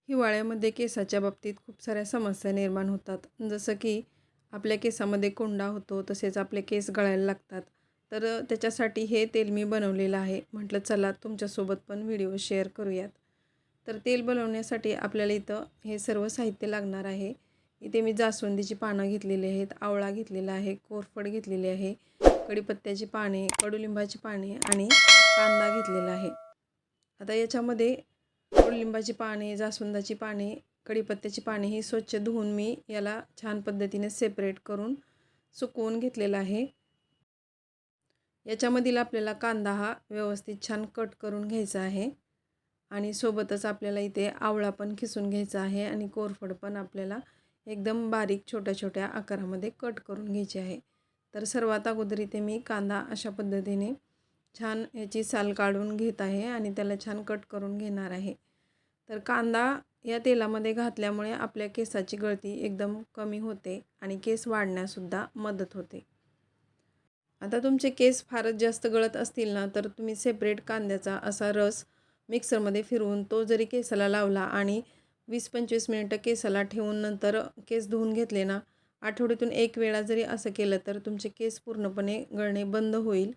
हिवाळ्यामध्ये केसाच्या बाबतीत खूप साऱ्या समस्या निर्माण होतात. जसं की आपल्या केसामध्ये कोंडा होतो, तसेच आपले केस गळायला लागतात. तर त्याच्यासाठी हे तेल मी बनवलेलं आहे. म्हटलं चला तुमच्यासोबत पण व्हिडिओ शेअर करूयात. तर तेल बनवण्यासाठी आपल्याला इथं हे सर्व साहित्य लागणार आहे. इथे मी जास्वंदीची पानं घेतलेली आहेत, आवळा घेतलेला आहे, कोरफड घेतलेली आहे, कढीपत्त्याची पाने, कडुलिंबाची पाने आणि कांदा घेतलेला आहे. आता याच्यामध्ये कडुलिंबाची पाने, जास्वंदाची पाने, कढीपत्त्याची पाने ही स्वच्छ धुवून मी याला छान पद्धतीने सेपरेट करून सुकवून घेतलेला आहे. याच्यामधील आपल्याला कांदा हा व्यवस्थित छान कट करून घ्यायचा आहे आणि सोबतच आपल्याला इथे आवळा पण खिसून घ्यायचा आहे आणि कोरफड पण आपल्याला एकदम बारीक छोट्या छोट्या आकारामध्ये कट करून घ्यायची आहे. तर सर्वात अगोदर इथे मी कांदा अशा पद्धतीने छान याची साल काढून घेत आहे आणि त्याला छान कट करून घेणार आहे. तर कांदा या तेलामध्ये घातल्यामुळे आपल्या केसाची गळती एकदम कमी होते आणि केस वाढण्यासुद्धा मदत होते. आता तुमचे केस फारच जास्त गळत असतील ना, तर तुम्ही सेपरेट कांद्याचा असा रस मिक्सरमध्ये फिरवून तो जरी केसाला लावला आणि 20-25 मिनिटं केसाला ठेवून नंतर केस धुवून घेतले ना, आठवड्यातून एक वेळा जरी असं केलं तर तुमचे केस पूर्णपणे गळणे बंद होईल.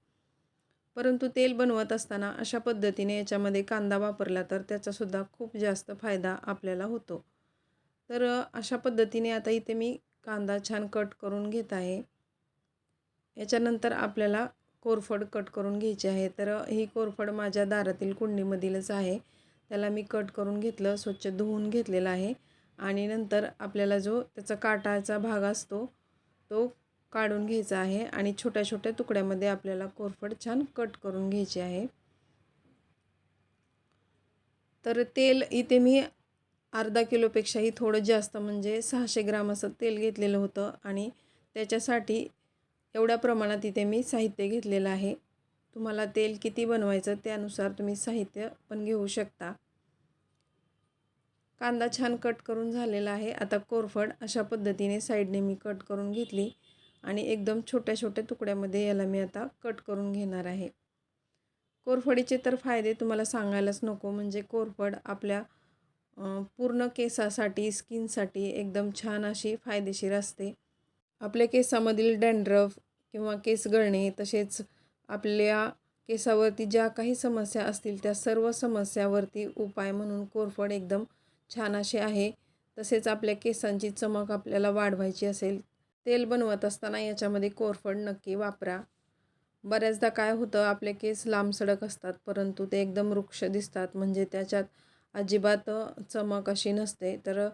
परंतु तेल बनवत असताना अशा पद्धतीने याच्यामध्ये कांदा वापरला तर त्याचासुद्धा खूप जास्त फायदा आपल्याला होतो. तर अशा पद्धतीने आता इथे मी कांदा छान कट करून घेत आहे. याच्यानंतर आपल्याला कोरफड कट करून घ्यायची आहे. तर ही कोरफड माझ्या दारातील कुंडीमधीलच आहे. त्याला मी कट करून घेतलं, स्वच्छ धुवून घेतलेला आहे आणि नंतर आपल्याला जो त्याचा काटाचा भाग असतो तो काढून घ्यायचा आहे आणि छोट्या छोट्या तुकड्यामध्ये आपल्याला कोरफड छान कट करून घ्यायची आहे. तर तेल इथे मी अर्धा किलोपेक्षाही थोडं जास्त म्हणजे 600 ग्राम असं तेल घेतलेलं होतं आणि त्याच्यासाठी एवढ्या प्रमाणात इथे मी साहित्य घेतलेलं आहे. तुम्हाला तेल किती बनवायचं त्यानुसार तुम्ही साहित्य पण घेऊ शकता. कांदा छान कट करून झालेला आहे. आता कोरफड अशा पद्धतीने साईडने मी कट करून घेतली आणि एकदम छोट्या छोट्या तुकड्यामध्ये याला मी आता कट करून घेणार आहे. कोरफडीचे तर फायदे तुम्हाला सांगायलाच नको. म्हणजे कोरफड आपल्या पूर्ण केसासाठी, स्किनसाठी एकदम छान अशी फायदेशीर असते. आपल्या केसामधील डॅन्ड्रफ किंवा केस गळणे, तसेच आपल्या केसावरती ज्या काही समस्या असतील त्या सर्व समस्यावरती उपाय म्हणून कोरफड एकदम छान असे आहे. तसेच आपल्या केसांची चमक आपल्याला वाढवायची असेल, तेल बनवत असताना याच्यामध्ये कोरफड नक्की वापरा. बऱ्याचदा काय होतं, आपले केस लांबसडक असतात परंतु ते एकदम रुक्ष दिसतात, म्हणजे त्याच्यात अजिबात चमक अशी नसते. तर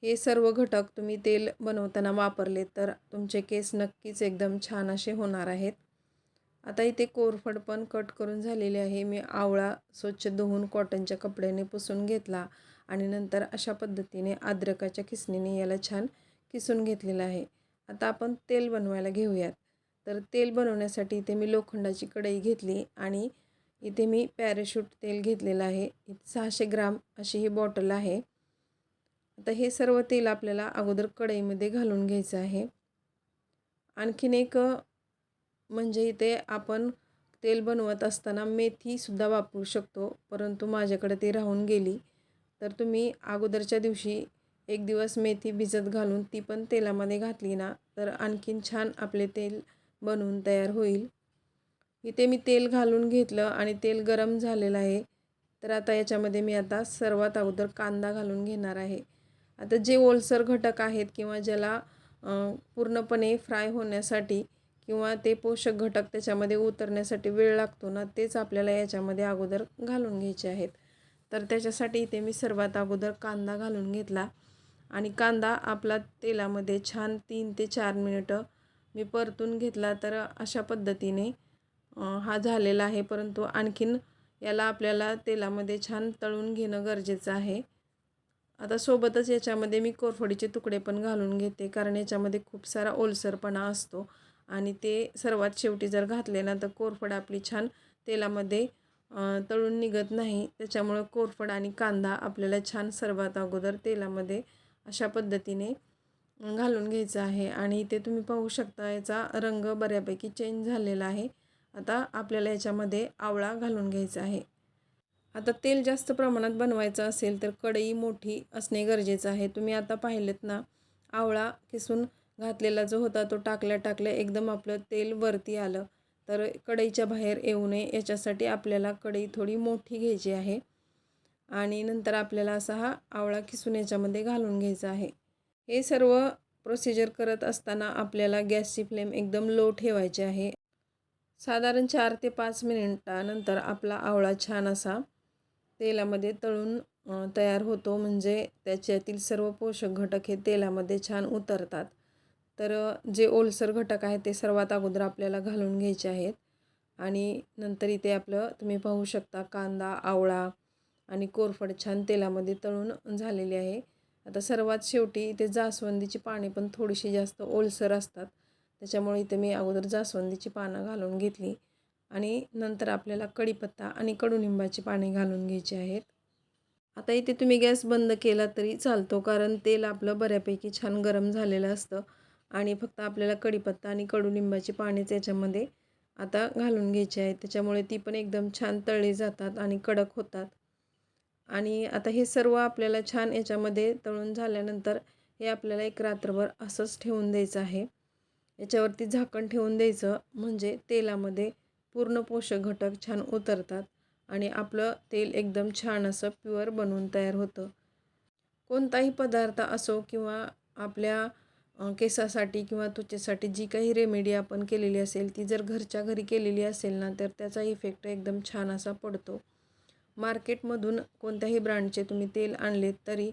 हे सर्व घटक तुम्ही तेल बनवताना वापरले तर तुमचे केस नक्कीच एकदम छान असे होणार आहेत. आता इथे कोरफड पण कट करून झालेली आहे. मी आवळा स्वच्छ धुवून कॉटनच्या कपड्याने पुसून घेतला आणि नंतर अशा पद्धतीने अद्रकाच्या खिसणीने याला छान किसून घेतलेलं आहे. आता आपण तेल बनवायला घेऊयात. तर तेल बनवण्यासाठी इथे मी लोखंडाची कढई घेतली आणि इथे मी पॅराशूट तेल घेतलेलं आहे. 600 ग्राम अशी ही बॉटल आहे. आता हे सर्व तेल आपल्याला अगोदर कढईमध्ये घालून घ्यायचं आहे. आणखीन एक म्हणजे इथे आपण तेल बनवत असताना मेथीसुद्धा वापरू शकतो, परंतु माझ्याकडे ती राहून गेली. तर तुम्ही अगोदरच्या दिवशी एक दिवस मेथी भिजत घालून ती पण तेलामध्ये घातली ना, तर आणखीन छान आपले तेल बनवून तयार होईल. इथे मी तेल घालून घेतलं आणि तेल गरम झालेलं आहे. तर आता याच्यामध्ये मी आता सर्वात अगोदर कांदा घालून घेणार आहे. आता जे ओलसर घटक आहेत किंवा ज्याला पूर्णपणे फ्राय होण्यासाठी किंवा ते पोषक घटक त्याच्यामध्ये उतरण्यासाठी वेळ लागतो ना, तेच आपल्याला याच्यामध्ये अगोदर घालून घ्यायचे आहेत. तर त्याच्यासाठी इथे मी सर्वात अगोदर कांदा घालून घेतला आणि कांदा आपला तेलामध्ये छान 3 ते 4 मिनिटं मी परतून घेतला. तर अशा पद्धतीने हा झालेला आहे, परंतु आणखीन याला आपल्याला तेलामध्ये छान तळून घेणं गरजेचं आहे. आता सोबतच याच्यामध्ये मी कोरफडीचे तुकडे पण घालून घेते, कारण याच्यामध्ये खूप सारा ओलसरपणा असतो आणि ते सर्वात शेवटी जर घातले ना, तर कोरफड आपली छान तेलामध्ये तळून निघत नाही. त्याच्यामुळं कोरफड आणि कांदा आपल्याला छान सर्वात अगोदर तेलामध्ये अशा पद्धतीने घालून घ्यायचं आहे आणि इथे तुम्ही पाहू शकता याचा रंग बऱ्यापैकी चेंज झालेला आहे. आता आपल्याला याच्यामध्ये आवळा घालून घ्यायचा आहे. आता तेल जास्त प्रमाणात बनवायचं असेल तर कढई मोठी असणे गरजेचं आहे. तुम्ही आता पाहिलेत ना, आवळा किसून घातलेला जो होता तो टाकल्या एकदम आपलं तेल वरती आलं. तर कढईच्या बाहेर येऊ नये याच्यासाठी आपल्याला कढई थोडी मोठी घ्यायची आहे आणि नंतर आपल्याला असा हा आवळा किसून याच्यामध्ये घालून घ्यायचा आहे. हे सर्व प्रोसिजर करत असताना आपल्याला गॅसची फ्लेम एकदम लो ठेवायची आहे. साधारण 4 ते 5 मिनिटानंतर आपला आवळा छान असा तेलामध्ये तळून तयार होतो. म्हणजे त्याच्यातील सर्व पोषक घटक हे तेलामध्ये छान उतरतात. तर जे ओलसर घटक आहेत ते सर्वात अगोदर आपल्याला घालून घ्यायचे आहेत आणि नंतर इथे आपलं तुम्ही पाहू शकता कांदा, आवळा आणि कोरफड छान तेलामध्ये तळून झालेली आहे. आता सर्वात शेवटी इथे जास्वंदीची पाने पण थोडीशी जास्त ओलसर असतात. त्याच्यामुळे इथे मी अगोदर जास्वंदीची पानं घालून घेतली आणि नंतर आपल्याला कढीपत्ता आणि कडुनिंबाची पाने घालून घ्यायची आहेत. आता इथे तुम्ही गॅस बंद केला तरी चालतो, कारण तेल आपलं बऱ्यापैकी छान गरम झालेलं असतं आणि फक्त आपल्याला कढीपत्ता आणि कडुनिंबाची पानेच याच्यामध्ये आता घालून घ्यायची आहेत. त्याच्यामुळे ती पण एकदम छान तळली जातात आणि कडक होतात. आणि आता हे सर्व आपल्याला छान याच्यामध्ये तळून झाल्यानंतर हे आपल्याला एक रात्रभर असंच ठेवून द्यायचं आहे. याच्यावरती झाकण ठेवून द्यायचं, म्हणजे तेलामध्ये पूर्ण पोषक घटक छान उतरतात आणि आपलं तेल एकदम छान असं प्युअर बनवून तयार होतं. कोणताही पदार्थ असो किंवा आपल्या केसासाठी किंवा त्वचेसाठी जी काही रेमेडी आपण केलेली असेल ती जर घरच्या घरी केलेली असेल ना, तर त्याचा इफेक्ट एकदम छान असा पडतो. मार्केटमधून कोणत्याही ब्रँडचे तुम्ही तेल आणलेत तरी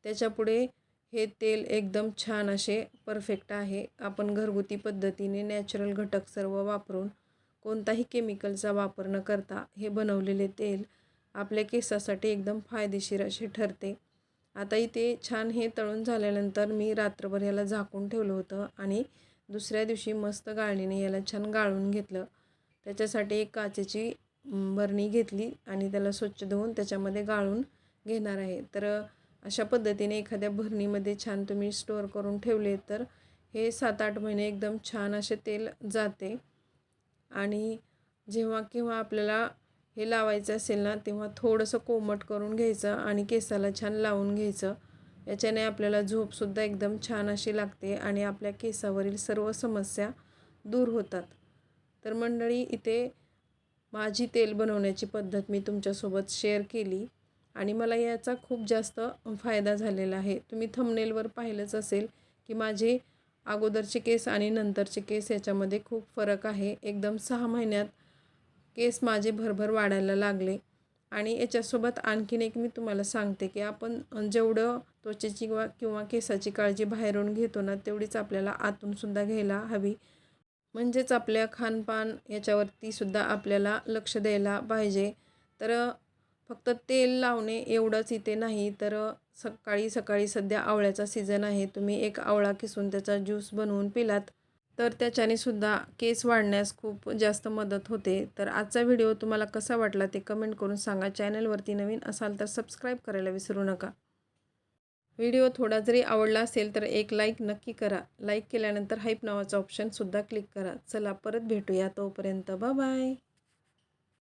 त्याच्यापुढे हे तेल एकदम छान असे परफेक्ट आहे. आपण घरगुती पद्धतीने नॅचरल घटक सर्व वापरून कोणताही केमिकलचा वापर न करता हे बनवलेले तेल आपल्या केसासाठी एकदम फायदेशीर असे ठरते. आता इथे छान हे तळून झाल्यानंतर मी रात्रभर याला झाकून ठेवलं होतं आणि दुसऱ्या दिवशी मस्त गाळणीने याला छान गाळून घेतलं. त्याच्यासाठी एक काचेची बरणी घेतली आणि त्याला स्वच्छ धुवून त्याच्यामध्ये गाळून घेणार आहे. तर अशा पद्धतीने एखाद्या भरणीमध्ये छान तुम्ही स्टोअर करून ठेवले तर हे 7-8 महिने एकदम छान असे तेल जाते. आणि जेव्हा केव्हा आपल्याला हे लावायचं असेल ना, तेव्हा थोडंसं कोमट करून घ्यायचं आणि केसाला छान लावून घ्यायचं. याच्याने आपल्याला झोपसुद्धा एकदम छान अशी लागते आणि आपल्या केसावरील सर्व समस्या दूर होतात. तर मंडळी, इथे माझी तेल बनवण्याची पद्धत मी तुमच्यासोबत शेअर केली आणि मला याचा खूप जास्त फायदा झालेला आहे. तुम्ही थंबनेलवर पाहिलंच असेल की माझे अगोदरचे केस आणि नंतरचे केस याच्यामध्ये खूप फरक आहे. एकदम 6 महिन्यात केस माझे भरभर वाढायला लागले. आणि याच्यासोबत आणखीन एक मी तुम्हाला सांगते की आपण जेवढं त्वचेची किंवा केसाची काळजी बाहेरून घेतो ना, तेवढीच आपल्याला आतूनसुद्धा घ्यायला हवी. म्हणजेच आपल्या खानपान याच्यावरती सुद्धा आपल्याला लक्ष द्यायला पाहिजे. तर फक्त तेल लावणे एवढंच इथे नाही, तर सकाळी सकाळी सध्या आवळ्याचा सीझन आहे. तुम्ही एक आवळा किसून त्याचा ज्यूस बनवून पिलात तर त्याच्याने सुद्धा केस वाढण्यास खूप जास्त मदत होते. तर आजचा व्हिडिओ तुम्हाला कसा वाटला ते कमेंट करून सांगा. चॅनलवरती नवीन असाल तर सबस्क्राईब करायला विसरू नका. व्हिडिओ थोडा जरी आवडला असेल तर एक लाईक नक्की करा. लाईक केल्यानंतर हाईप नावाचा ऑप्शनसुद्धा क्लिक करा. चला परत भेटूया. तोपर्यंत बाय बाय.